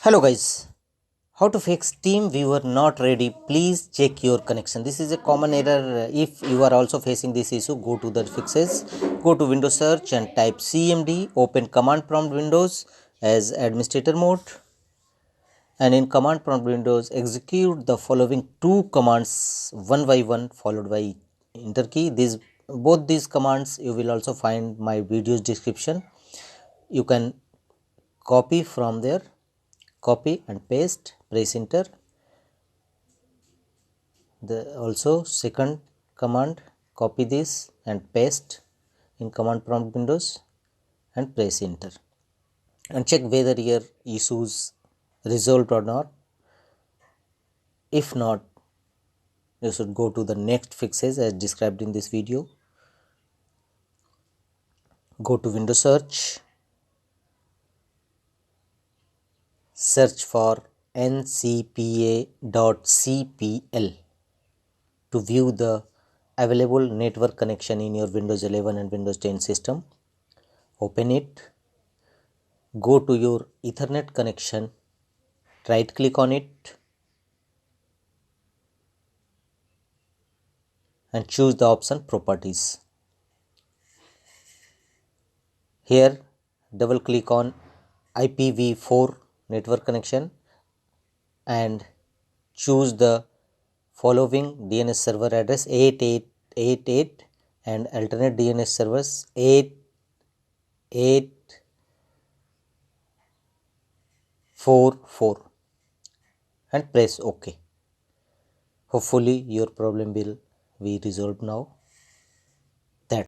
Hello guys, how to fix TeamViewer not ready? Please check your connection. This is a common error. If you are also facing this issue, go to the fixes, go to Windows search and type CMD, open command prompt Windows as administrator mode, and in command prompt Windows execute the following two commands one by one followed by enter key. Both these commands you will also find my video's description. You can copy from there, copy and paste, press enter. The also second command, copy this and paste in command prompt Windows and press enter and check whether your issues resolved or not. If not, you should go to the next fixes as described in this video. Go to Windows search for ncpa.cpl to view the available network connection in your Windows 11 and Windows 10 system. Open it, go to your Ethernet connection, right click on it and choose the option properties. Here double click on IPv4 network connection and choose the following DNS server address 8888 and alternate DNS servers 8844 and press OK. Hopefully your problem will be resolved now.